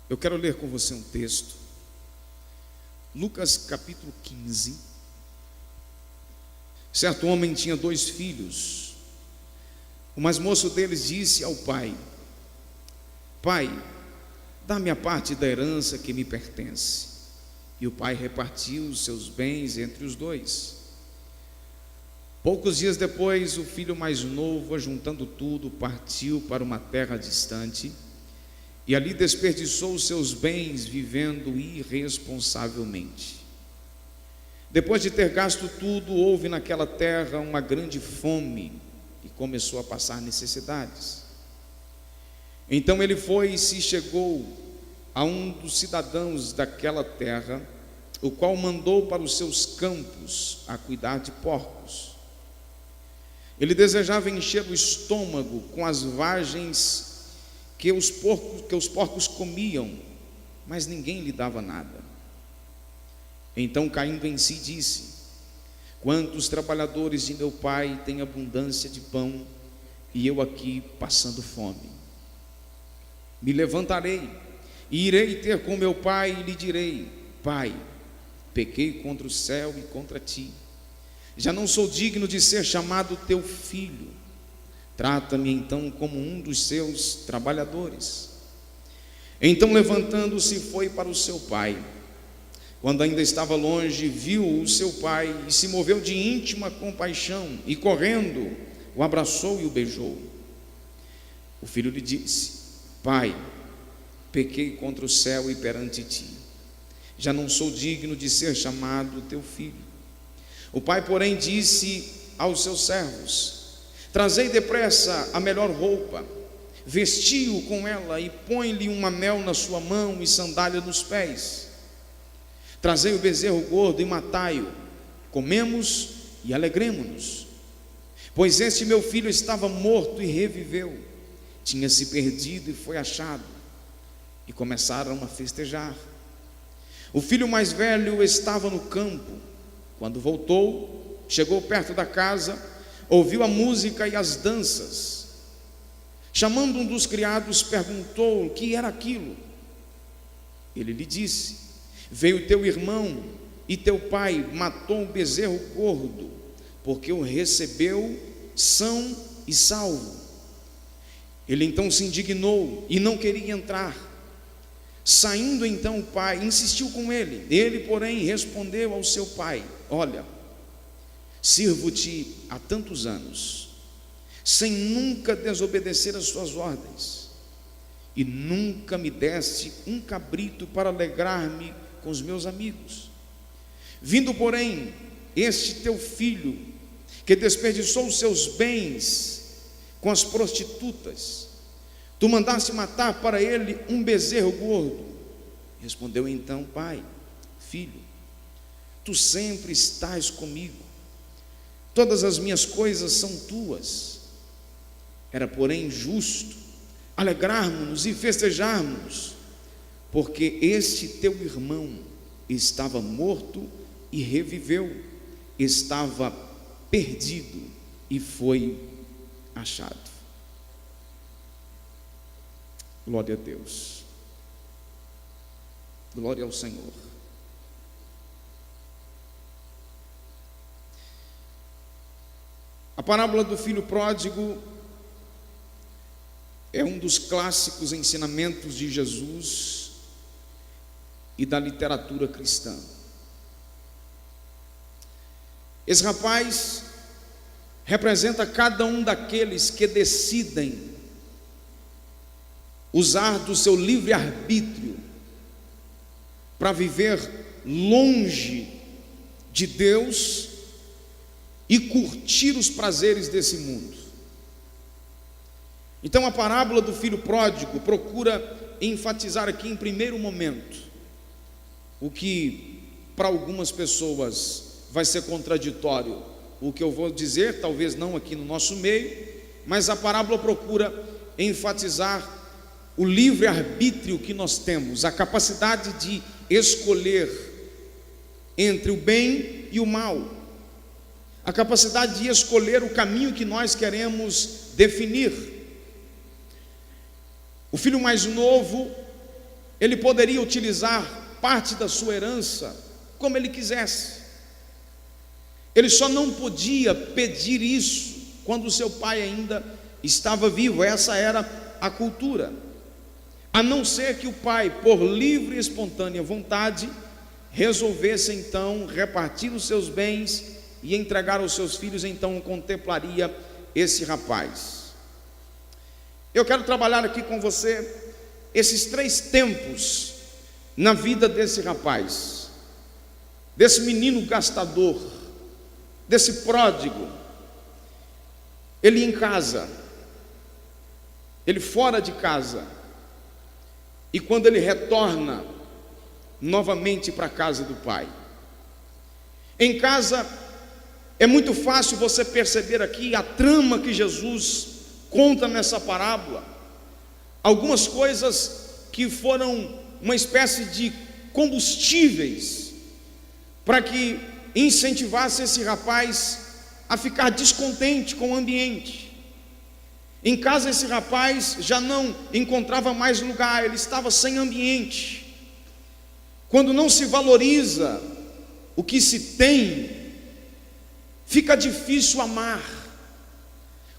Eu quero ler com você um texto, Lucas capítulo 15. Certo homem tinha 2 filhos. O mais moço deles disse ao pai: Pai, dá-me a parte da herança que me pertence. E o pai repartiu os seus bens entre os 2. Poucos dias depois, o filho mais novo, ajuntando tudo, partiu para uma terra distante e ali desperdiçou os seus bens vivendo irresponsavelmente. Depois de ter gasto tudo, houve naquela terra uma grande fome e começou a passar necessidades. Então ele foi e se chegou a um dos cidadãos daquela terra, o qual mandou para os seus campos a cuidar de porcos. Ele desejava encher o estômago com as vagens que os porcos comiam, mas ninguém lhe dava nada. Então, caindo em si, disse: Quantos trabalhadores de meu pai têm abundância de pão, e eu aqui passando fome? Me levantarei e irei ter com meu pai e lhe direi: Pai, pequei contra o céu e contra ti. Já não sou digno de ser chamado teu filho. Trata-me então como um dos seus trabalhadores. Então, levantando-se, foi para o seu pai. Quando ainda estava longe, viu o seu pai e se moveu de íntima compaixão, e correndo, o abraçou e o beijou. O filho lhe disse: Pai, pequei contra o céu e perante ti. Já não sou digno de ser chamado teu filho. O pai, porém, disse aos seus servos: Trazei depressa a melhor roupa, vestiu com ela e põe-lhe um anel na sua mão e sandália nos pés. Trazei o bezerro gordo e matai-o, comemos e alegremo-nos. Pois este meu filho estava morto e reviveu, tinha se perdido e foi achado. E começaram a festejar. O filho mais velho estava no campo. Quando voltou, chegou perto da casa, ouviu a música e as danças. Chamando um dos criados, perguntou o que era aquilo. Ele lhe disse: Veio teu irmão e teu pai matou um bezerro gordo, porque o recebeu são e salvo. Ele então se indignou e não queria entrar. Saindo então o pai, insistiu com ele. Ele, porém, respondeu ao seu pai: Olha, sirvo-te há tantos anos, sem nunca desobedecer às suas ordens, e nunca me deste um cabrito para alegrar-me com os meus amigos. Vindo, porém, este teu filho, que desperdiçou os seus bens com as prostitutas, tu mandaste matar para ele um bezerro gordo. Respondeu então: Pai, filho, tu sempre estás comigo, todas as minhas coisas são tuas. Era, porém, justo alegrarmos-nos e festejarmos, porque este teu irmão estava morto e reviveu, estava perdido e foi achado. Glória a Deus, glória ao Senhor. A parábola do filho pródigo é um dos clássicos ensinamentos de Jesus e da literatura cristã. Esse rapaz representa cada um daqueles que decidem usar do seu livre-arbítrio para viver longe de Deus e curtir os prazeres desse mundo. Então a parábola do filho pródigo procura enfatizar aqui em primeiro momento o que para algumas pessoas vai ser contraditório, o que eu vou dizer, talvez não aqui no nosso meio, mas a parábola procura enfatizar o livre-arbítrio que nós temos, a capacidade de escolher entre o bem e o mal, a capacidade de escolher o caminho que nós queremos definir. O filho mais novo ele poderia utilizar parte da sua herança como ele quisesse. Ele só não podia pedir isso quando o seu pai ainda estava vivo. Essa era a cultura. A não ser que o pai, por livre e espontânea vontade, resolvesse então repartir os seus bens e entregar aos seus filhos, então contemplaria esse rapaz. Eu quero trabalhar aqui com você esses 3 tempos na vida desse rapaz, desse menino gastador, desse pródigo. Ele em casa, ele fora de casa, e quando ele retorna novamente para a casa do pai. Em casa é muito fácil você perceber aqui a trama que Jesus conta nessa parábola, algumas coisas que foram uma espécie de combustíveis para que incentivasse esse rapaz a ficar descontente com o ambiente. Em casa esse rapaz já não encontrava mais lugar, ele estava sem ambiente. Quando não se valoriza o que se tem, fica difícil amar.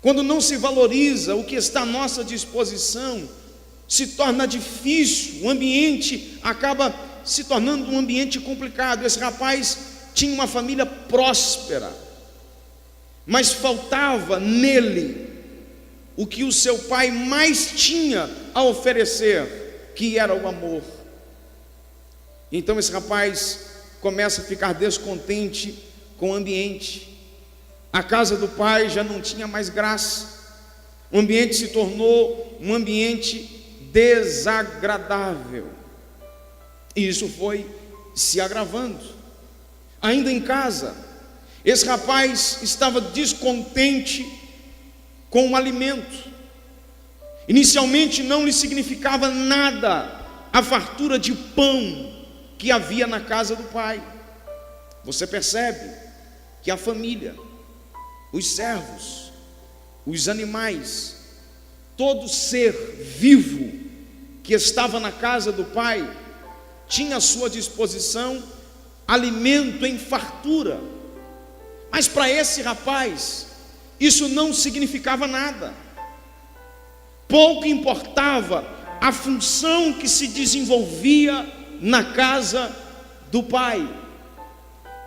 Quando não se valoriza o que está à nossa disposição, se torna difícil, o ambiente acaba se tornando um ambiente complicado. Esse rapaz tinha uma família próspera, mas faltava nele o que o seu pai mais tinha a oferecer, que era o amor. Então esse rapaz começa a ficar descontente com o ambiente. A casa do pai já não tinha mais graça, o ambiente se tornou um ambiente desagradável, e isso foi se agravando. Ainda em casa, esse rapaz estava descontente com o alimento. Inicialmente não lhe significava nada a fartura de pão que havia na casa do pai. Você percebe que a família, os servos, os animais, todo ser vivo que estava na casa do pai tinha à sua disposição alimento em fartura. Mas para esse rapaz isso não significava nada. Pouco importava a função que se desenvolvia na casa do pai.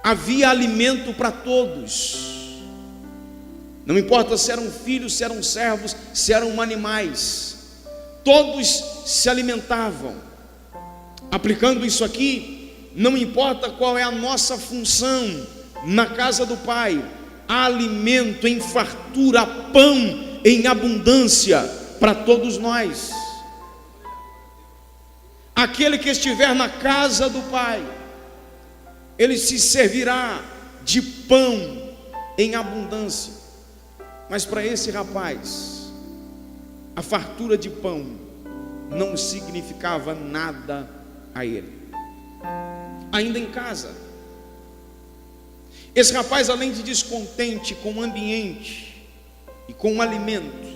Havia alimento para todos. Não importa se eram filhos, se eram servos, se eram animais, todos se alimentavam. Aplicando isso aqui, não importa qual é a nossa função na casa do pai, há alimento em fartura, pão em abundância para todos nós. Aquele que estiver na casa do pai, ele se servirá de pão em abundância. Mas para esse rapaz, a fartura de pão não significava nada a ele. Ainda em casa, esse rapaz, além de descontente com o ambiente e com o alimento,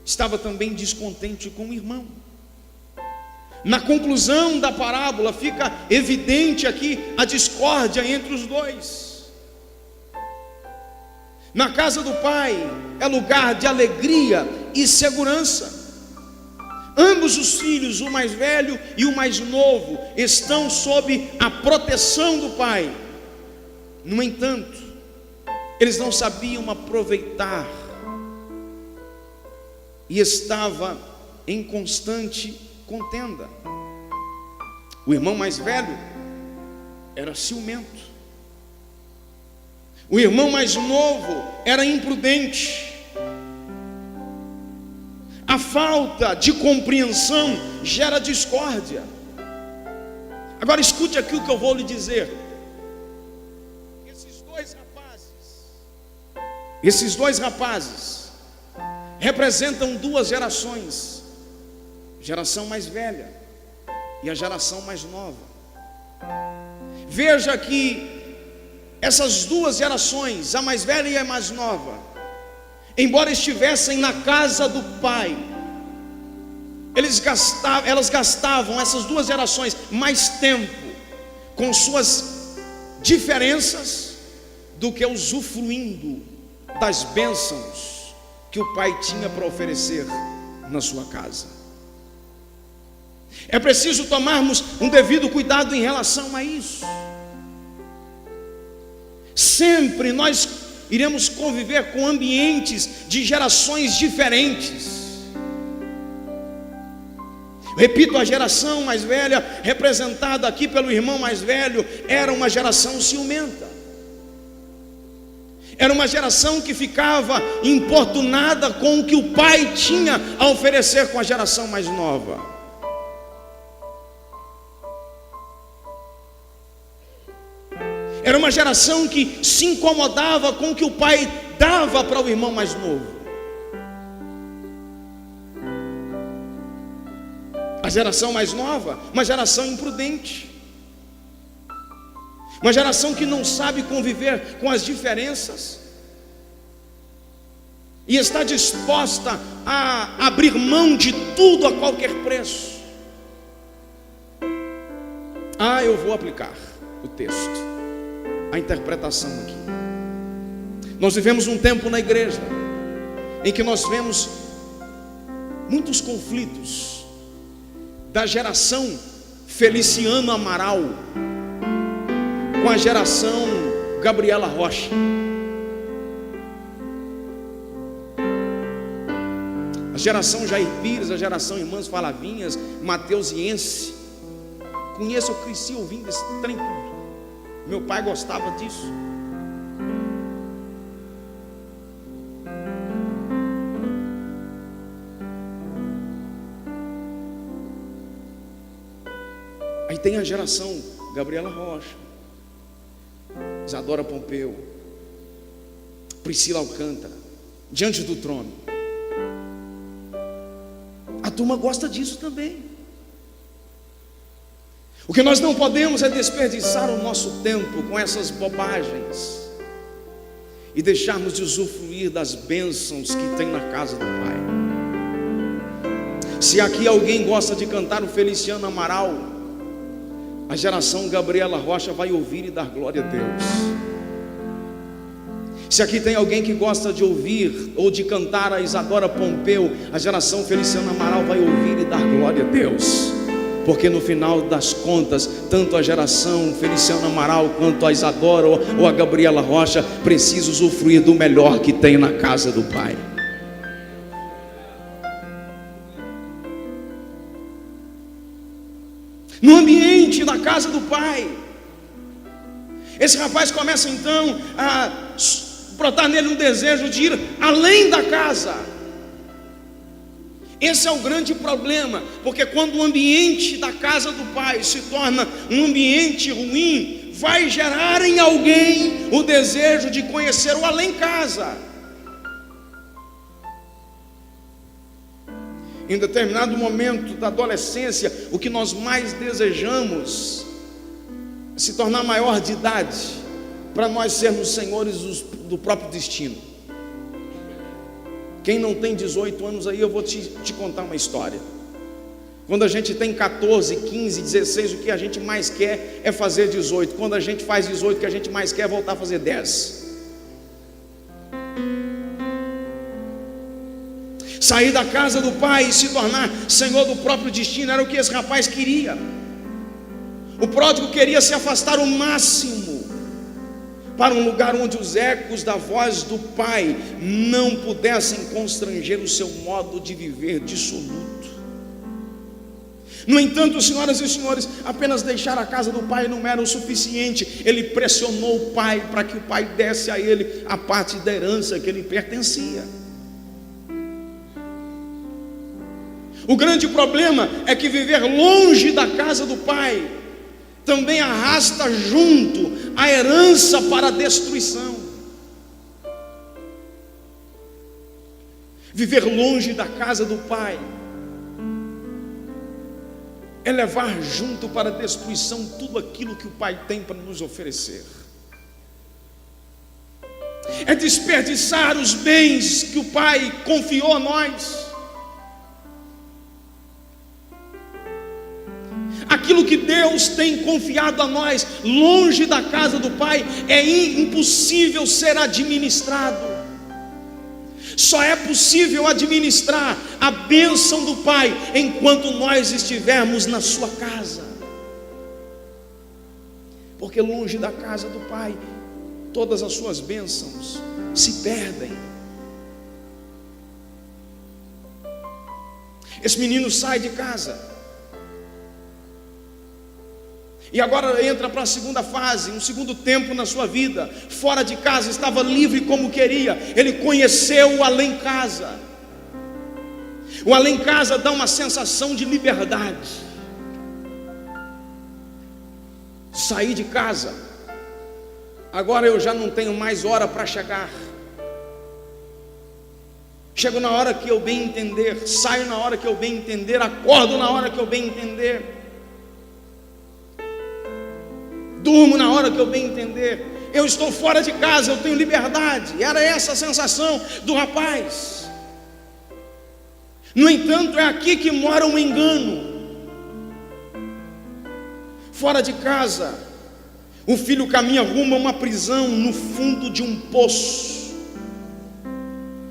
estava também descontente com o irmão. Na conclusão da parábola fica evidente aqui a discórdia entre os dois. Na casa do pai é lugar de alegria e segurança. Ambos os filhos, o mais velho e o mais novo, estão sob a proteção do pai. No entanto, eles não sabiam aproveitar e estava em constante contenda. O irmão mais velho era ciumento. O irmão mais novo era imprudente. A falta de compreensão gera discórdia. Agora escute aqui o que eu vou lhe dizer. Esses dois rapazes representam duas gerações. Geração mais velha e a geração mais nova. Veja que essas duas gerações, a mais velha e a mais nova, embora estivessem na casa do pai, elas gastavam, essas duas gerações, mais tempo com suas diferenças do que usufruindo das bênçãos que o pai tinha para oferecer na sua casa. É preciso tomarmos um devido cuidado em relação a isso. Sempre nós iremos conviver com ambientes de gerações diferentes. Repito, a geração mais velha, representada aqui pelo irmão mais velho, era uma geração ciumenta. Era uma geração que ficava importunada com o que o pai tinha a oferecer com a geração mais nova. Era uma geração que se incomodava com o que o pai dava para o irmão mais novo. A geração mais nova, uma geração imprudente, uma geração que não sabe conviver com as diferenças e está disposta a abrir mão de tudo a qualquer preço. Eu vou aplicar o texto, a interpretação aqui. Nós vivemos um tempo na igreja em que nós vemos muitos conflitos da geração Feliciano Amaral com a geração Gabriela Rocha. A geração Jair Pires, a geração Irmãs Falavinhas, Mateusiense. Conheço, eu cresci ouvindo esse trem tudo. Meu pai gostava disso. Aí tem a geração Gabriela Rocha, Isadora Pompeu, Priscila Alcântara, Diante do Trono. A turma gosta disso também. O que nós não podemos é desperdiçar o nosso tempo com essas bobagens e deixarmos de usufruir das bênçãos que tem na casa do Pai. Se aqui alguém gosta de cantar o Feliciano Amaral, a geração Gabriela Rocha vai ouvir e dar glória a Deus. Se aqui tem alguém que gosta de ouvir ou de cantar a Isadora Pompeu, a geração Feliciano Amaral vai ouvir e dar glória a Deus. Porque no final das contas, tanto a geração Feliciano Amaral quanto a Isadora ou a Gabriela Rocha precisam usufruir do melhor que tem na casa do Pai. No ambiente da casa do Pai, esse rapaz começa então a brotar nele um desejo de ir além da casa. Esse é o grande problema, porque quando o ambiente da casa do Pai se torna um ambiente ruim, vai gerar em alguém o desejo de conhecer o além-casa. Em determinado momento da adolescência, o que nós mais desejamos é se tornar maior de idade, para nós sermos senhores do próprio destino. Quem não tem 18 anos aí, eu vou te contar uma história. Quando a gente tem 14, 15, 16, o que a gente mais quer é fazer 18. Quando a gente faz 18, o que a gente mais quer é voltar a fazer 10. Sair da casa do Pai e se tornar senhor do próprio destino era o que esse rapaz queria. O pródigo queria se afastar o máximo para um lugar onde os ecos da voz do Pai não pudessem constranger o seu modo de viver dissoluto. No entanto, senhoras e senhores, apenas deixar a casa do Pai não era o suficiente. Ele pressionou o Pai para que o Pai desse a ele a parte da herança que lhe pertencia. O grande problema é que viver longe da casa do Pai também arrasta junto a herança para a destruição. Viver longe da casa do Pai é levar junto para a destruição tudo aquilo que o Pai tem para nos oferecer. É desperdiçar os bens que o Pai confiou a nós. Aquilo que Deus tem confiado a nós, longe da casa do Pai, é impossível ser administrado. Só é possível administrar a bênção do Pai enquanto nós estivermos na sua casa. Porque longe da casa do Pai, todas as suas bênçãos se perdem. Esse menino sai de casa e agora entra para a segunda fase, um segundo tempo na sua vida. Fora de casa, estava livre como queria. Ele conheceu o além-casa. O além-casa dá uma sensação de liberdade. Saí de casa, agora eu já não tenho mais hora para chegar. Chego na hora que eu bem entender, saio na hora que eu bem entender, acordo na hora que eu bem entender, durmo na hora que eu bem entender. Eu estou fora de casa, eu tenho liberdade. Era essa a sensação do rapaz. No entanto, é aqui que mora um engano. Fora de casa, o filho caminha rumo a uma prisão no fundo de um poço,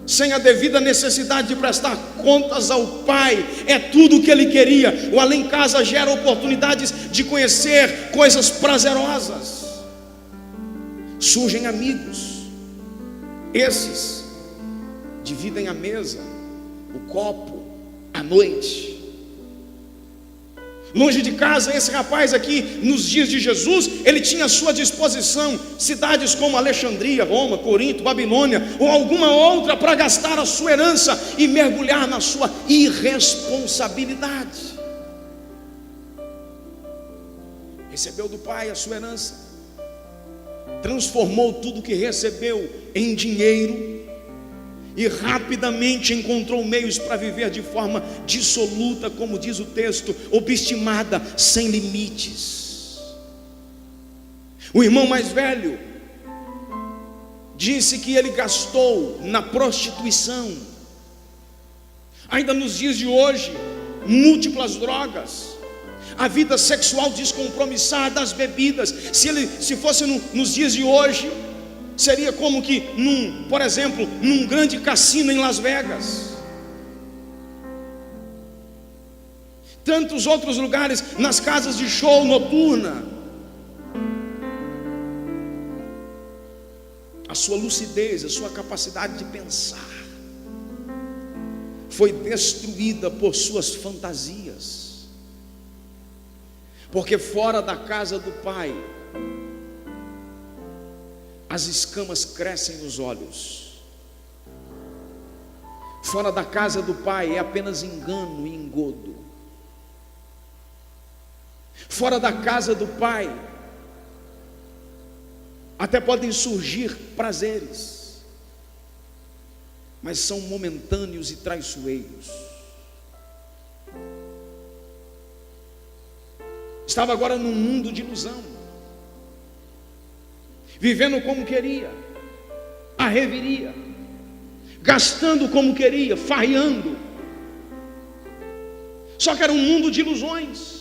sem a devida necessidade de prestar contas ao pai. É tudo o que ele queria. O além-casa gera oportunidades de conhecer coisas prazerosas. Surgem amigos. Esses dividem a mesa, o copo, a noite. Longe de casa, esse rapaz aqui, nos dias de Jesus, ele tinha à sua disposição cidades como Alexandria, Roma, Corinto, Babilônia ou alguma outra para gastar a sua herança e mergulhar na sua irresponsabilidade. Recebeu do pai a sua herança, transformou tudo que recebeu em dinheiro e rapidamente encontrou meios para viver de forma dissoluta, como diz o texto, obstinada, sem limites. O irmão mais velho disse que ele gastou na prostituição. Ainda nos dias de hoje, múltiplas drogas, a vida sexual descompromissada, as bebidas. Se fosse nos dias de hoje, seria como que, por exemplo, num grande cassino em Las Vegas. Tantos outros lugares, nas casas de show noturna. A sua lucidez, a sua capacidade de pensar foi destruída por suas fantasias. Porque fora da casa do pai, as escamas crescem nos olhos. Fora da casa do pai é apenas engano e engodo. Fora da casa do pai até podem surgir prazeres, mas são momentâneos e traiçoeiros. Estava agora num mundo de ilusão, vivendo como queria, à reveria, gastando como queria, farreando. Só que era um mundo de ilusões.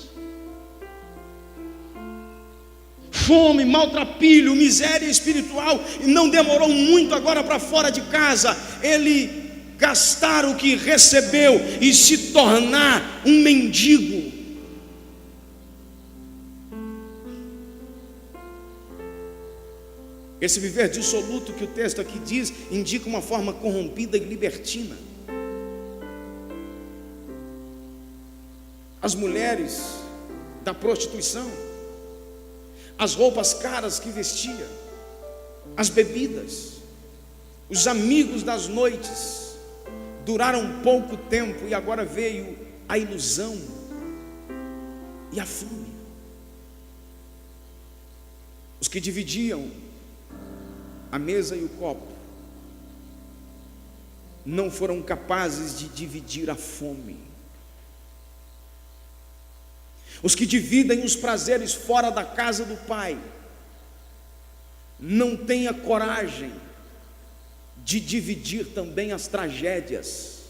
Fome, maltrapilho, miséria espiritual. E não demorou muito agora para fora de casa ele gastar o que recebeu e se tornar um mendigo. Esse viver dissoluto que o texto aqui diz, indica uma forma corrompida e libertina. As mulheres da prostituição, as roupas caras que vestia, as bebidas, os amigos das noites, duraram pouco tempo e agora veio a ilusão e a fome. Os que dividiam a mesa e o copo não foram capazes de dividir a fome. Os que dividem os prazeres fora da casa do pai não têm a coragem de dividir também as tragédias.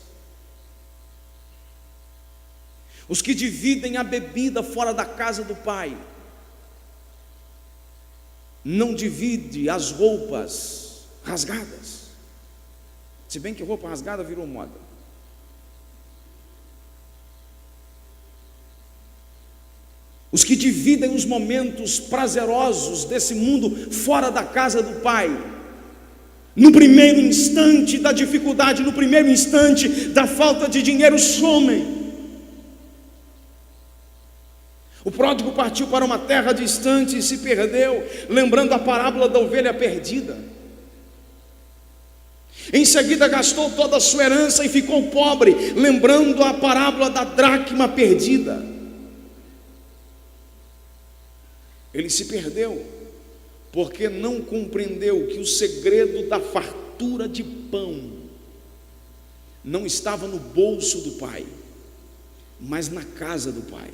Os que dividem a bebida fora da casa do pai, não divide as roupas rasgadas. Se bem que roupa rasgada virou moda. Os que dividem os momentos prazerosos desse mundo fora da casa do pai, no primeiro instante da dificuldade, no primeiro instante da falta de dinheiro, somem. O pródigo partiu para uma terra distante e se perdeu, lembrando a parábola da ovelha perdida. Em seguida gastou toda a sua herança e ficou pobre, lembrando a parábola da dracma perdida. Ele se perdeu porque não compreendeu que o segredo da fartura de pão não estava no bolso do pai, mas na casa do pai.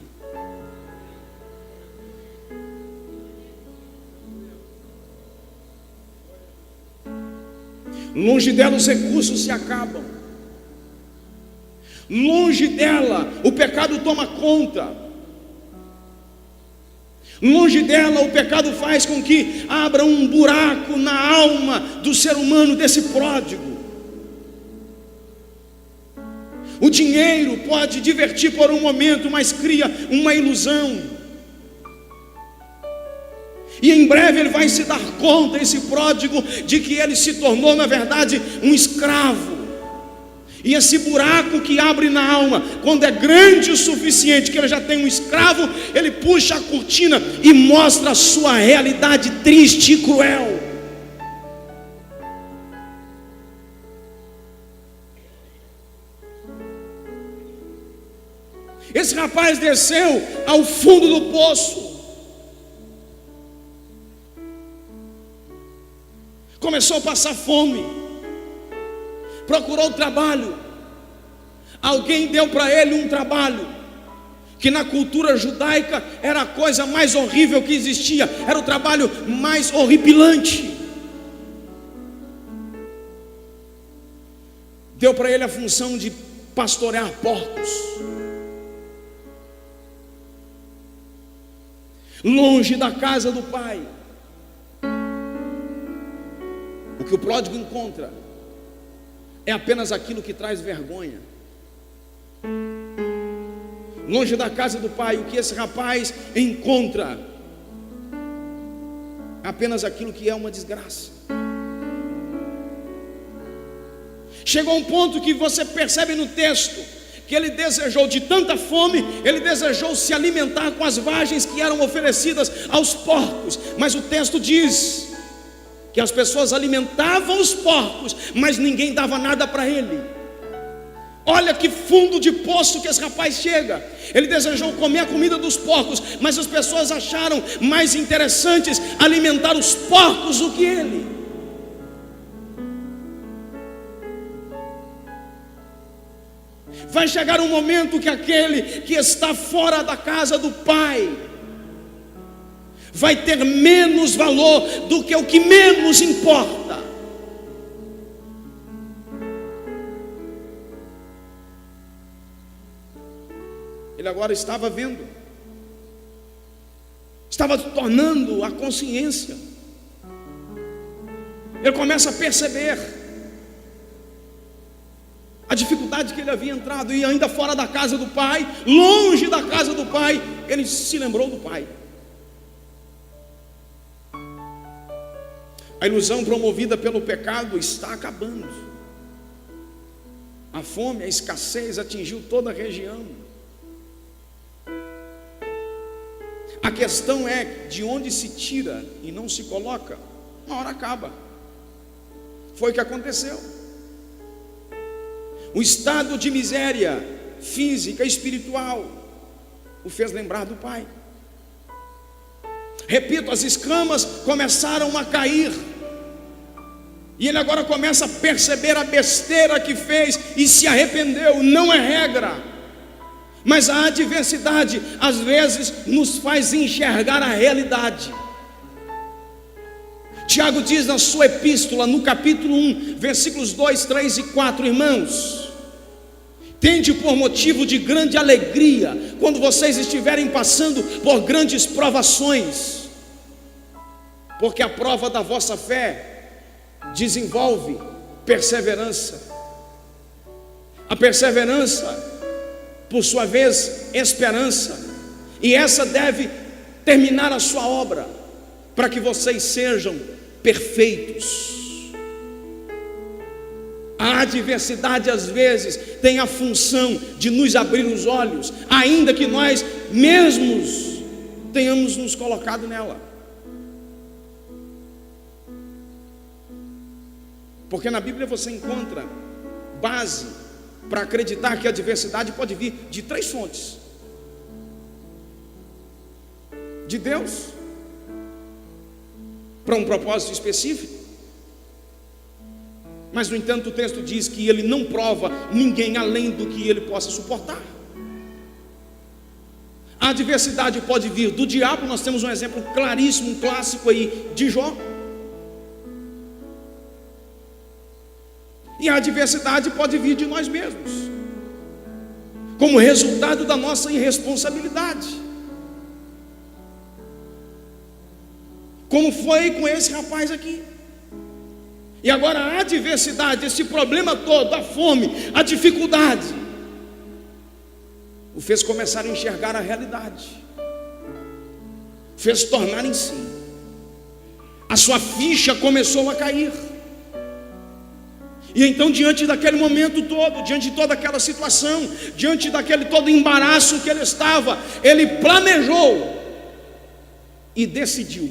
Longe dela os recursos se acabam. Longe dela o pecado toma conta. Longe dela o pecado faz com que abra um buraco na alma do ser humano, desse pródigo. O dinheiro pode divertir por um momento, mas cria uma ilusão. E em breve ele vai se dar conta, esse pródigo, de que ele se tornou na verdade um escravo. E esse buraco que abre na alma, quando é grande o suficiente que ele já tem um escravo, ele puxa a cortina e mostra a sua realidade triste e cruel. Esse rapaz desceu ao fundo do poço, começou a passar fome, procurou trabalho. Alguém deu para ele um trabalho que na cultura judaica era a coisa mais horrível que existia, era o trabalho mais horripilante. Deu para ele a função de pastorear porcos. Longe da casa do pai. O que o pródigo encontra é apenas aquilo que traz vergonha. Longe da casa do pai, o que esse rapaz encontra é apenas aquilo que é uma desgraça. Chegou um ponto que você percebe no texto que ele desejou, de tanta fome, ele desejou se alimentar com as vagens que eram oferecidas aos porcos. Mas o texto diz que as pessoas alimentavam os porcos, mas ninguém dava nada para ele. Olha que fundo de poço que esse rapaz chega. Ele desejou comer a comida dos porcos, mas as pessoas acharam mais interessantes alimentar os porcos do que ele. Vai chegar um momento que aquele que está fora da casa do pai vai ter menos valor do que o que menos importa. Ele agora estava vendo, estava tornando a consciência. Ele começa a perceber a dificuldade que ele havia entrado, e ainda fora da casa do pai, longe da casa do pai, ele se lembrou do pai. A ilusão promovida pelo pecado está acabando. A fome, a escassez atingiu toda a região. A questão é de onde se tira e não se coloca, uma hora acaba. Foi o que aconteceu. O estado de miséria física e espiritual o fez lembrar do pai. Repito, as escamas começaram a cair, e ele agora começa a perceber a besteira que fez e se arrependeu. Não é regra, mas a adversidade às vezes nos faz enxergar a realidade. Tiago diz na sua epístola, no capítulo 1, versículos 2, 3 e 4, irmãos: Tende por motivo de grande alegria quando vocês estiverem passando por grandes provações, porque a prova da vossa fé desenvolve perseverança. A perseverança, por sua vez, esperança, e essa deve terminar a sua obra, para que vocês sejam perfeitos. A adversidade às vezes tem a função de nos abrir os olhos, ainda que nós mesmos tenhamos nos colocado nela. Porque na Bíblia você encontra base para acreditar que a adversidade pode vir de 3 fontes: de Deus, para um propósito específico. Mas no entanto o texto diz que ele não prova ninguém além do que ele possa suportar. A adversidade pode vir do diabo. Nós temos um exemplo claríssimo, um clássico aí de Jó. E a adversidade pode vir de nós mesmos, como resultado da nossa irresponsabilidade, como foi com esse rapaz aqui. E agora a adversidade, esse problema todo, a fome, a dificuldade, o fez começar a enxergar a realidade, fez tornar em si. A sua ficha começou a cair. E então, diante daquele momento todo, diante de toda aquela situação, diante daquele todo embaraço que ele estava, ele planejou e decidiu.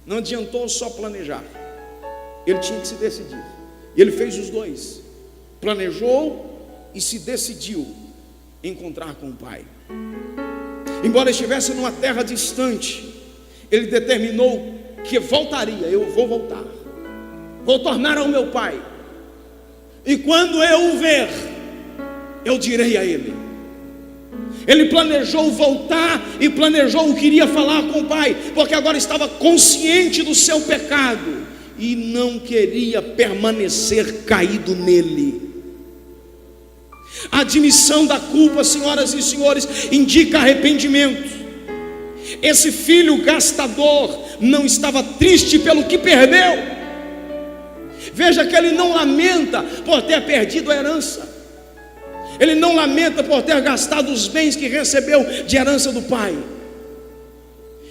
Não adiantou só planejar, ele tinha que se decidir. E ele fez os dois: planejou e se decidiu encontrar com o pai. Embora estivesse numa terra distante, ele determinou que voltaria. Eu vou voltar, vou tornar ao meu pai, e quando eu o ver, eu direi a ele. Ele planejou voltar e planejou o que iria falar com o pai, porque agora estava consciente do seu pecado e não queria permanecer caído nele. A admissão da culpa, senhoras e senhores, indica arrependimento. Esse filho gastador não estava triste pelo que perdeu. Veja que ele não lamenta por ter perdido a herança, ele não lamenta por ter gastado os bens que recebeu de herança do pai,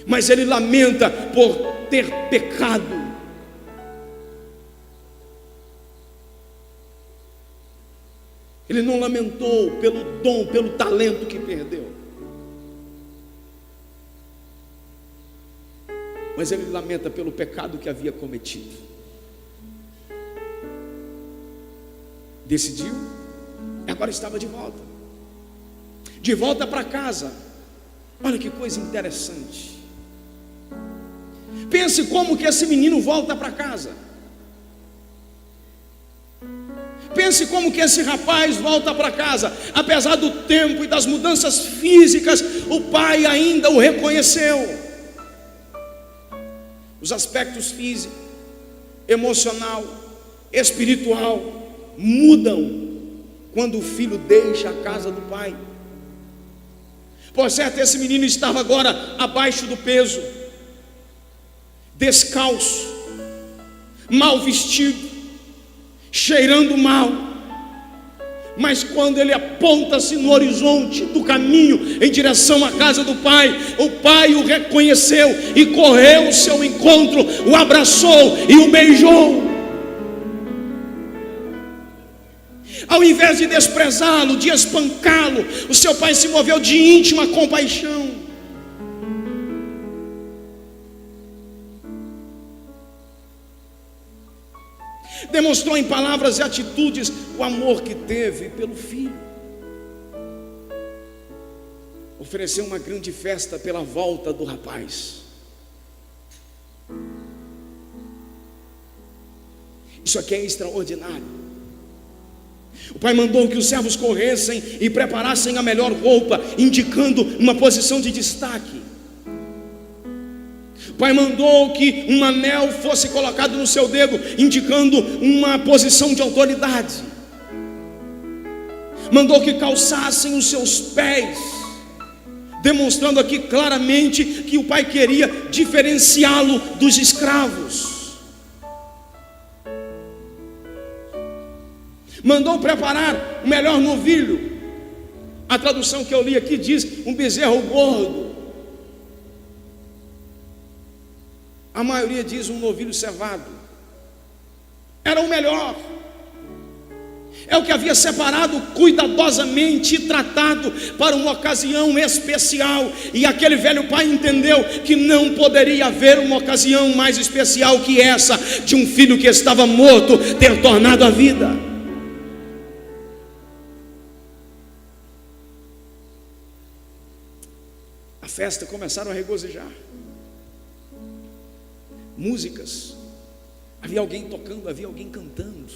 mas ele lamenta por ter pecado. Ele não lamentou pelo dom, pelo talento que perdeu, mas ele lamenta pelo pecado que havia cometido. Decidiu, e agora estava de volta para casa. Olha que coisa interessante. Pense como que esse menino volta para casa. Pense como que esse rapaz volta para casa. Apesar do tempo e das mudanças físicas, o pai ainda o reconheceu. Os aspectos físico, emocional, espiritual mudam quando o filho deixa a casa do pai. Por certo, esse menino estava agora abaixo do peso, descalço, mal vestido, cheirando mal. Mas quando ele aponta-se no horizonte do caminho em direção à casa do pai, o pai o reconheceu e correu ao seu encontro, o abraçou e o beijou. Ao invés de desprezá-lo, de espancá-lo, o seu pai se moveu de íntima compaixão. Demonstrou em palavras e atitudes o amor que teve pelo filho. Ofereceu uma grande festa pela volta do rapaz. Isso aqui é extraordinário. O pai mandou que os servos corressem e preparassem a melhor roupa, indicando uma posição de destaque. O pai mandou que um anel fosse colocado no seu dedo, indicando uma posição de autoridade. mandou que calçassem os seus pés, demonstrando aqui claramente que o pai queria diferenciá-lo dos escravos. Mandou preparar o melhor novilho. A tradução que eu li aqui diz um bezerro gordo. A maioria diz um novilho cevado. Era o melhor. É o que havia separado cuidadosamente e tratado para uma ocasião especial. E aquele velho pai entendeu que não poderia haver uma ocasião mais especial que essa, de um filho que estava morto ter tornado a vida. A festa começaram a regozijar. Músicas. Havia alguém tocando, havia alguém cantando.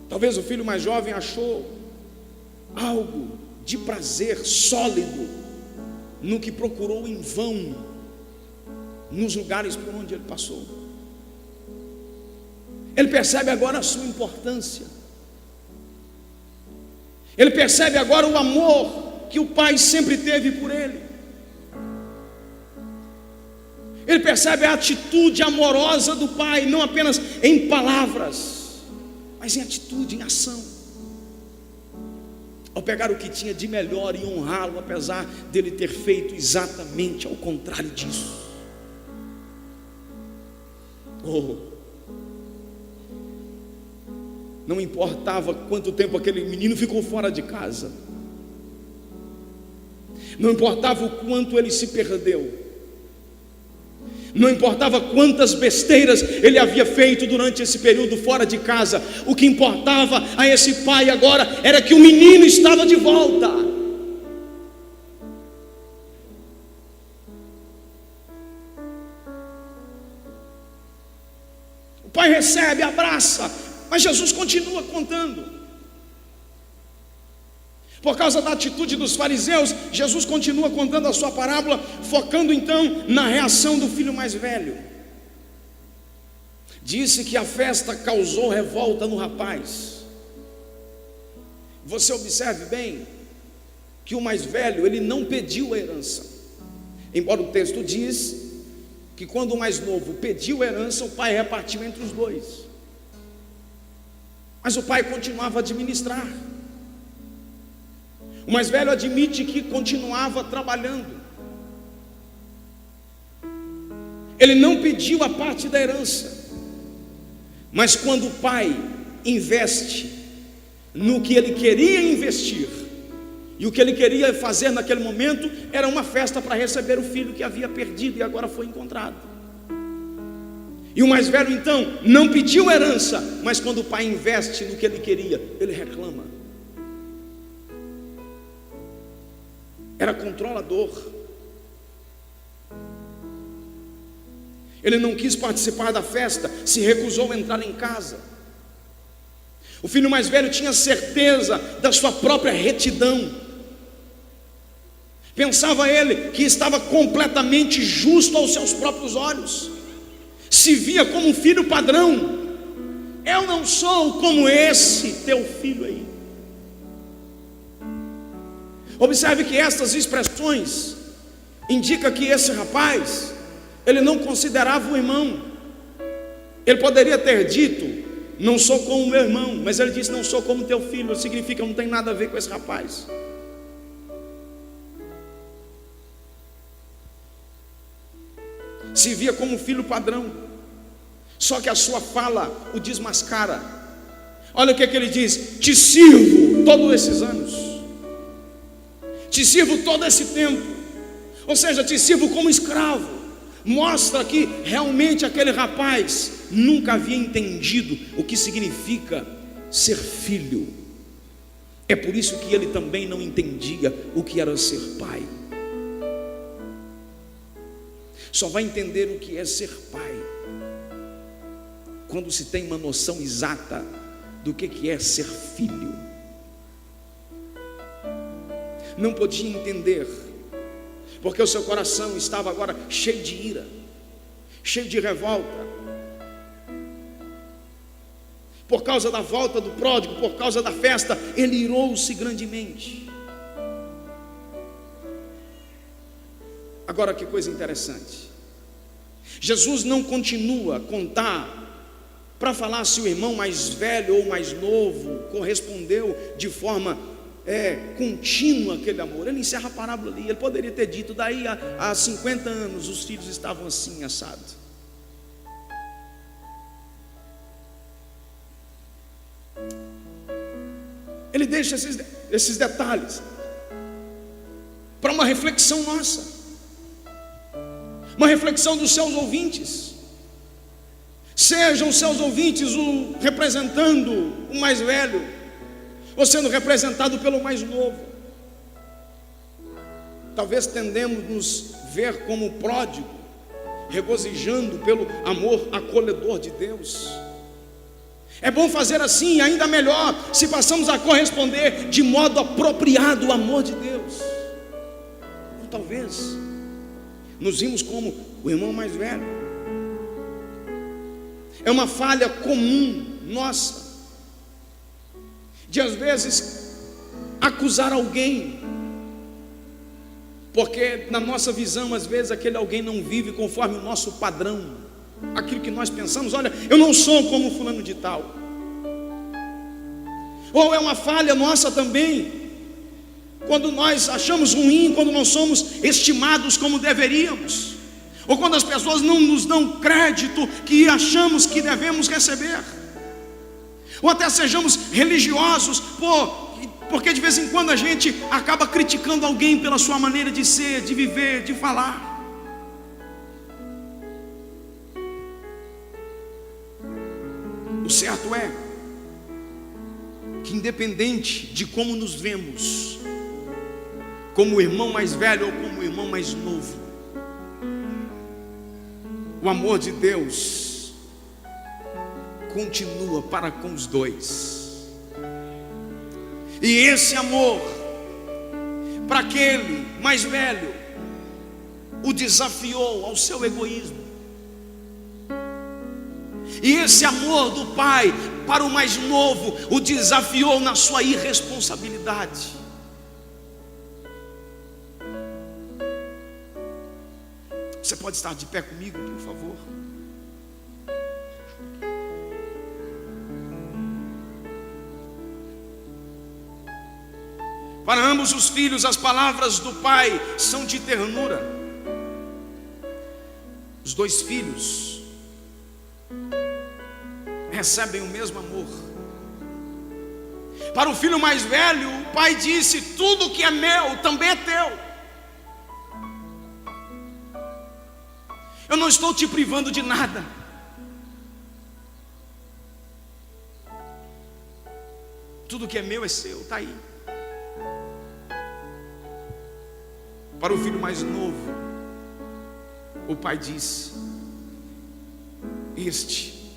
Talvez o filho mais jovem achou algo de prazer sólido no que procurou em vão nos lugares por onde ele passou. Ele percebe agora a sua importância. Ele percebe agora o amor que o pai sempre teve por ele. Ele percebe a atitude amorosa do pai, não apenas em palavras, mas em atitude, em ação. Ao pegar o que tinha de melhor e honrá-lo, apesar dele ter feito exatamente ao contrário disso. Não importava quanto tempo aquele menino ficou fora de casa, não importava o quanto ele se perdeu, não importava quantas besteiras ele havia feito durante esse período fora de casa. O que importava a esse pai agora era que o menino estava de volta. O pai recebe, abraça, mas Jesus continua contando. Por causa da atitude dos fariseus, Jesus continua contando a sua parábola, focando então na reação do filho mais velho. Disse que a festa causou revolta no rapaz. Você observe bem que o mais velho, ele não pediu a herança. Embora o texto diz que quando o mais novo pediu a herança, o pai repartiu entre os dois. Mas o pai continuava a administrar. O mais velho admite que continuava trabalhando. Ele não pediu a parte da herança. Mas quando o pai investe no que ele queria investir, e o que ele queria fazer naquele momento era uma festa para receber o filho que havia perdido e agora foi encontrado. E o mais velho então não pediu herança, mas quando o pai investe no que ele queria, ele reclama. Era controlador. Ele não quis participar da festa, se recusou a entrar em casa. O filho mais velho tinha certeza da sua própria retidão. Pensava ele que estava completamente justo aos seus próprios olhos. Se via como um filho padrão. Eu não sou como esse teu filho aí. Observe que estas expressões indicam que esse rapaz, ele não considerava o irmão. Ele poderia ter dito, não sou como meu irmão, mas ele disse, não sou como teu filho. Significa, não tem nada a ver com esse rapaz. Se via como um filho padrão. Só que a sua fala o desmascara. Olha o que ele diz: te sirvo todos esses anos, te sirvo todo esse tempo, ou seja, te sirvo como escravo. Mostra que realmente aquele rapaz nunca havia entendido o que significa ser filho. É por isso que ele também não entendia o que era ser pai. Só vai entender o que é ser pai quando se tem uma noção exata do que é ser filho. Não podia entender, porque o seu coração estava agora cheio de ira, cheio de revolta. por causa da volta do pródigo, por causa da festa, ele irou-se grandemente. Agora que coisa interessante, Jesus não continua a contar para falar se o irmão mais velho ou mais novo correspondeu de forma contínua aquele amor. Ele encerra a parábola ali. Ele poderia ter dito: daí a 50 anos os filhos estavam assim, assado. Ele deixa esses detalhes para uma reflexão nossa, uma reflexão dos seus ouvintes. Sejam os seus ouvintes representando o mais velho, ou sendo representado pelo mais novo. Talvez tendemos nos ver como pródigo, regozijando pelo amor acolhedor de Deus. É bom fazer assim, ainda melhor se passamos a corresponder de modo apropriado o amor de Deus. Ou talvez nos vimos como o irmão mais velho. É uma falha comum nossa, de às vezes acusar alguém, porque na nossa visão às vezes aquele alguém não vive conforme o nosso padrão, aquilo que nós pensamos. Olha, eu não sou como fulano de tal. Ou é uma falha nossa também, quando nós achamos ruim, quando não somos estimados como deveríamos, ou quando as pessoas não nos dão crédito que achamos que devemos receber, ou até sejamos religiosos, porque de vez em quando a gente acaba criticando alguém pela sua maneira de ser, de viver, de falar. O certo é que, independente de como nos vemos, como o irmão mais velho ou como o irmão mais novo, o amor de Deus continua para com os dois. E esse amor, para aquele mais velho, o desafiou ao seu egoísmo. E esse amor do pai para o mais novo o desafiou na sua irresponsabilidade. Você pode estar de pé comigo, por favor? Para ambos os filhos, as palavras do pai são de ternura. Os dois filhos recebem o mesmo amor. Para o filho mais velho, o pai disse: tudo que é meu também é teu. Eu não estou te privando de nada. Tudo que é meu é seu, está aí. Para o filho mais novo, o pai disse: este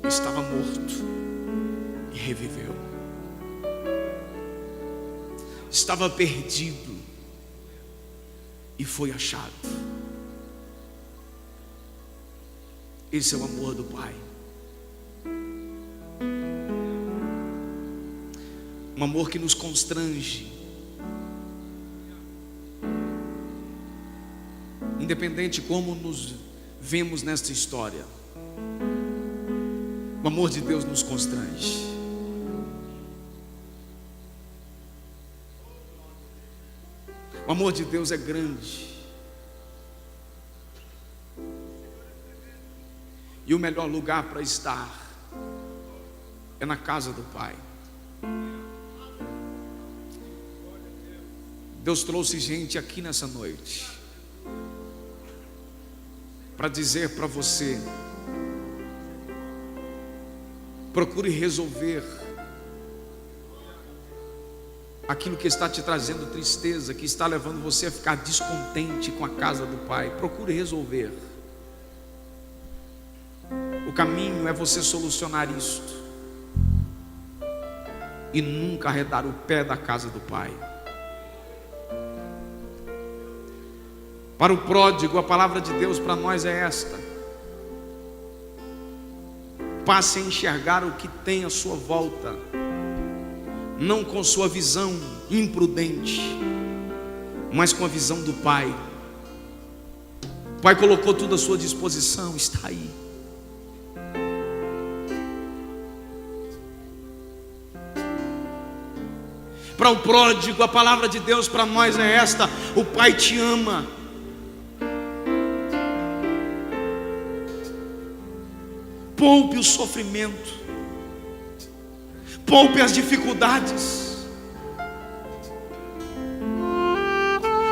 estava morto e reviveu. Estava perdido e foi achado. Esse é o amor do pai. Um amor que nos constrange, independente como nos vemos nesta história. O amor de Deus nos constrange. O amor de Deus é grande. E o melhor lugar para estar é na casa do Pai. Deus trouxe gente aqui nessa noite para dizer para você: procure resolver aquilo que está te trazendo tristeza, que está levando você a ficar descontente com a casa do Pai. Procure resolver. O caminho é você solucionar isto e nunca arredar o pé da casa do Pai. Para o pródigo, a palavra de Deus para nós é esta: passe a enxergar o que tem à sua volta, não com sua visão imprudente, mas com a visão do Pai. O Pai colocou tudo à sua disposição, está aí. Para o pródigo, a palavra de Deus para nós é esta: o Pai te ama. Poupe o sofrimento, poupe as dificuldades,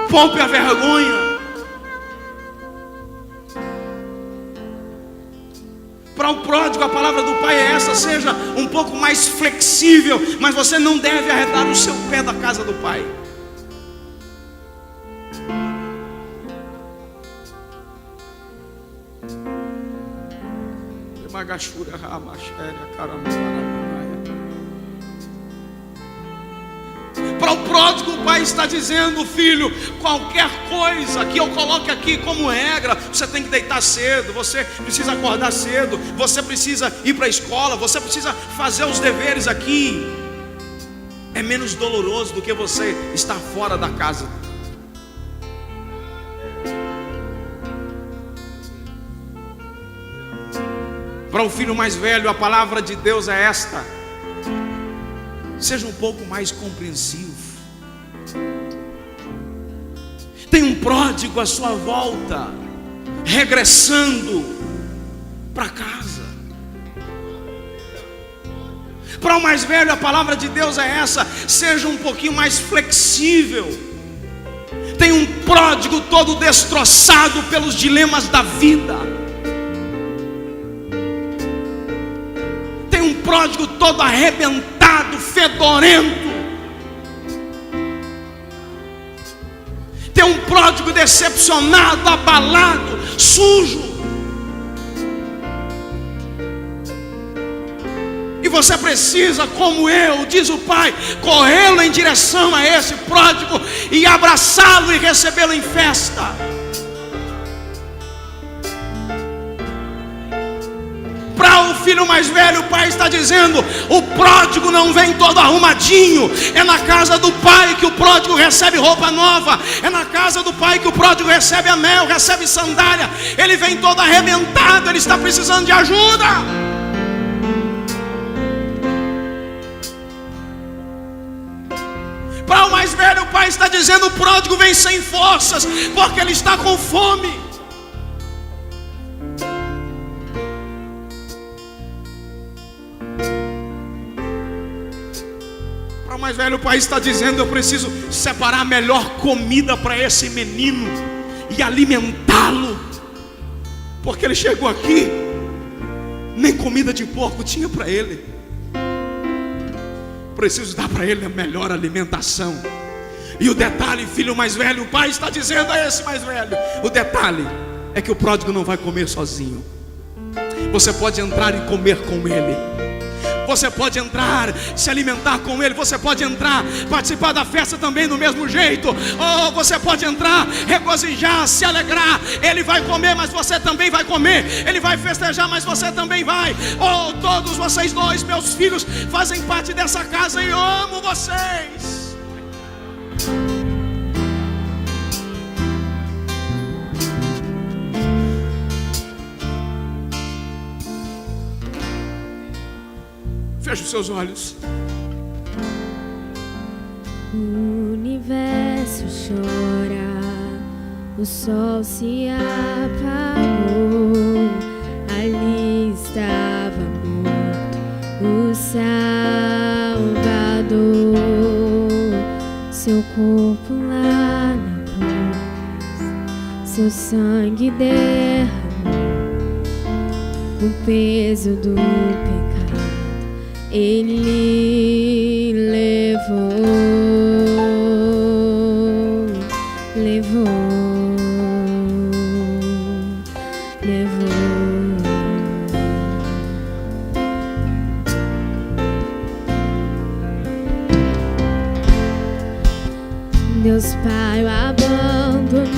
poupe a vergonha. Para o pródigo, a palavra do Pai é essa: seja um pouco mais flexível, mas você não deve arredar o seu pé da casa do Pai. Para o pródigo, o Pai está dizendo: filho, qualquer coisa que eu coloque aqui como regra, você tem que deitar cedo, você precisa acordar cedo, você precisa ir para a escola, você precisa fazer os deveres aqui, é menos doloroso do que você estar fora da casa. Para o filho mais velho, a palavra de Deus é esta: seja um pouco mais compreensivo. Tem um pródigo à sua volta, regressando para casa. Para o mais velho, a palavra de Deus é essa: seja um pouquinho mais flexível. Tem um pródigo todo destroçado pelos dilemas da vida. Tem um pródigo todo arrebentado, fedorento. Tem um pródigo decepcionado, abalado, sujo. E você precisa, como eu, diz o Pai, corrê-lo em direção a esse pródigo e abraçá-lo e recebê-lo em festa. Para o filho mais velho, o Pai está dizendo: o pródigo não vem todo arrumadinho. É na casa do Pai que o pródigo recebe roupa nova. É na casa do Pai que o pródigo recebe anel, recebe sandália. Ele vem todo arrebentado, ele está precisando de ajuda. Para o mais velho, o Pai está dizendo: o pródigo vem sem forças, porque ele está com fome. Para o mais velho, o Pai está dizendo: eu preciso separar a melhor comida para esse menino e alimentá-lo, porque ele chegou aqui, nem comida de porco tinha para ele. Preciso dar para ele a melhor alimentação. E o detalhe, filho mais velho, o Pai está dizendo a esse mais velho: o detalhe é que o pródigo não vai comer sozinho. Você pode entrar e comer com ele. Você pode entrar, se alimentar com ele. Você pode entrar, participar da festa também do mesmo jeito. Oh, você pode entrar, regozijar, se alegrar. Ele vai comer, mas você também vai comer. Ele vai festejar, mas você também vai. Oh, todos vocês dois, meus filhos, fazem parte dessa casa e eu amo vocês. Feche os seus olhos. O universo chora, o sol se apagou. Ali estava morto o Salvador. Seu corpo lá na cruz, seu sangue derramou o peso do pecado. Ele levou. Deus Pai o abandonou.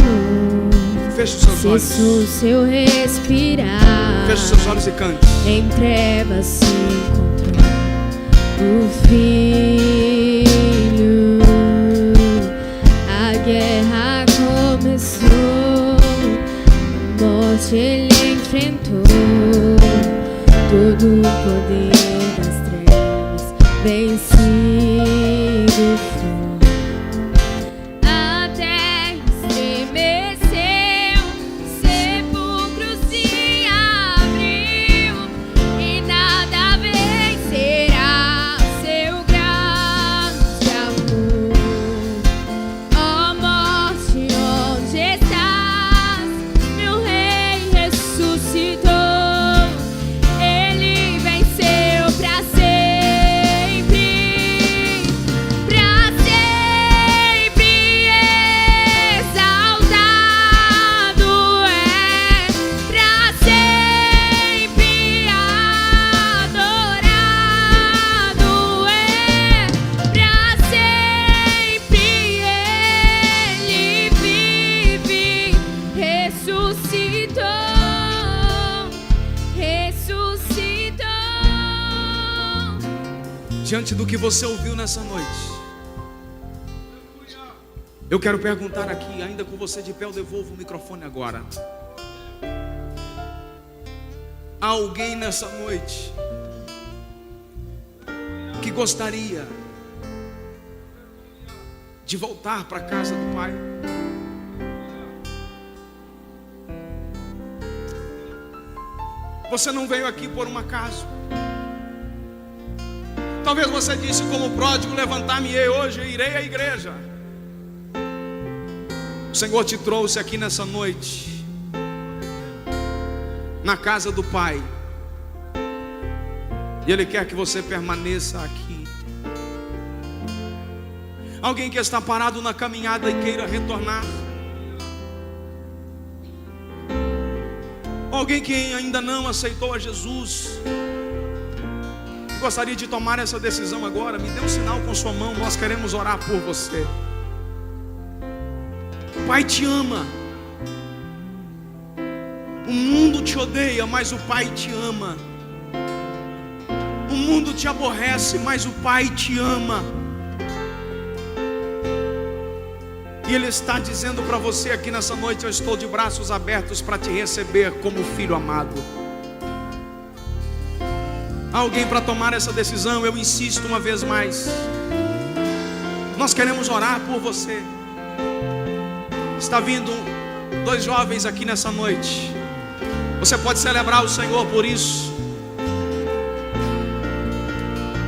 Feche os seus olhos. Cessou seu respirar. Feche os seus olhos e cante. Em trevas se encontrou o Filho. A guerra começou, a morte ele enfrentou. Todo o poder das trevas vencido foi. A terra estremeceu, sepulcro se abriu, e nada vencerá seu grande amor. Ó morte, onde estás? Meu rei ressuscitou. Diante do que você ouviu nessa noite, eu quero perguntar aqui, ainda com você de pé, eu devolvo o microfone agora. Há alguém nessa noite que gostaria de voltar para a casa do Pai? Você não veio aqui por um acaso. Talvez você disse como pródigo: levantar-me-ei hoje e irei à igreja. O Senhor te trouxe aqui nessa noite, na casa do Pai, e Ele quer que você permaneça aqui. Alguém que está parado na caminhada e queira retornar. Alguém que ainda não aceitou a Jesus, gostaria de tomar essa decisão agora. Me dê um sinal com sua mão, nós queremos orar por você. O Pai te ama. O mundo te odeia, mas o Pai te ama. O mundo te aborrece, mas o Pai te ama. E Ele está dizendo para você aqui nessa noite: eu estou de braços abertos para te receber como filho amado. Alguém para tomar essa decisão? Eu insisto uma vez mais. Nós queremos orar por você. Está vindo 2 jovens aqui nessa noite. Você pode celebrar o Senhor por isso.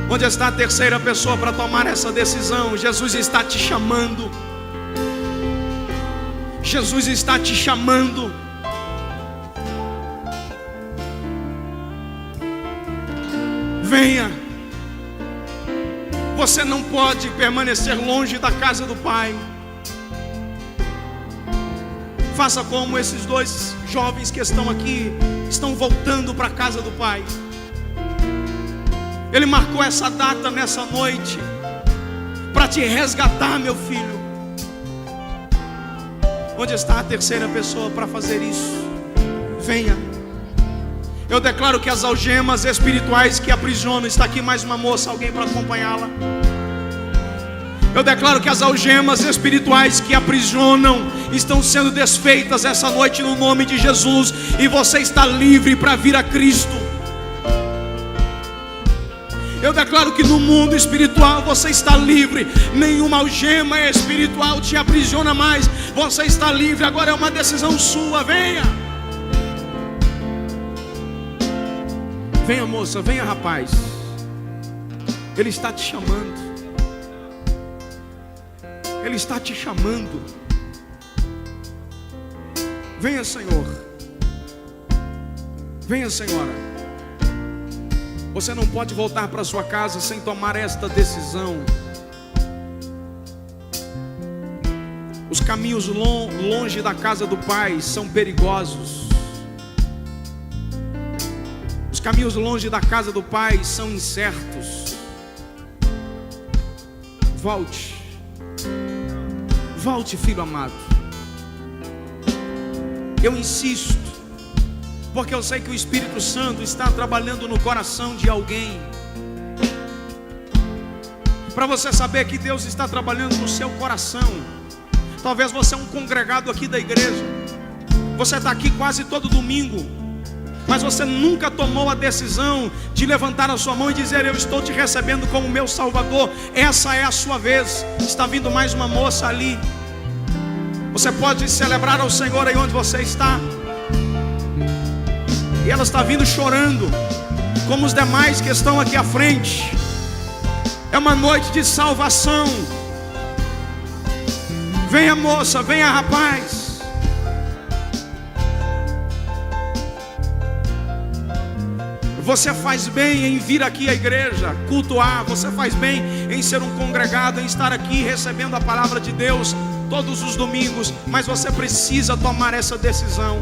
Onde está a terceira pessoa para tomar essa decisão? Jesus está te chamando. Jesus está te chamando. Venha. Você não pode permanecer longe da casa do Pai. Faça como esses 2 jovens que estão aqui, estão voltando para a casa do Pai. Ele marcou essa data nessa noite para te resgatar, meu filho. Onde está a terceira pessoa para fazer isso? Venha. Eu declaro que as algemas espirituais que aprisionam, está aqui mais uma moça, alguém para acompanhá-la. Eu declaro que as algemas espirituais que aprisionam estão sendo desfeitas essa noite no nome de Jesus, e você está livre para vir a Cristo. Eu declaro que no mundo espiritual você está livre. Nenhuma algema espiritual te aprisiona mais. Você está livre, agora é uma decisão sua. Venha. Venha, moça, venha, rapaz. Ele está te chamando. Ele está te chamando. Venha, Senhor. Venha, Senhora. Você não pode voltar para sua casa sem tomar esta decisão. Os caminhos longe da casa do Pai são perigosos. Os caminhos longe da casa do Pai são incertos. Volte. Volte, filho amado. Eu insisto, porque eu sei que o Espírito Santo está trabalhando no coração de alguém. Para você saber que Deus está trabalhando no seu coração. Talvez você é um congregado aqui da igreja, você está aqui quase todo domingo, mas você nunca tomou a decisão de levantar a sua mão e dizer: eu estou te recebendo como meu Salvador. Essa é a sua vez. Está vindo mais uma moça ali. Você pode celebrar ao Senhor aí onde você está. E ela está vindo chorando, como os demais que estão aqui à frente. É uma noite de salvação. Venha moça, venha rapaz. Você faz bem em vir aqui à igreja, cultuar. Você faz bem em ser um congregado, em estar aqui recebendo a palavra de Deus todos os domingos. Mas você precisa tomar essa decisão.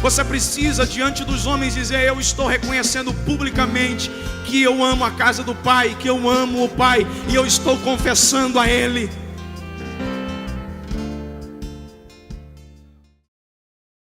Você precisa diante dos homens dizer: eu estou reconhecendo publicamente que eu amo a casa do Pai, que eu amo o Pai, e eu estou confessando a Ele.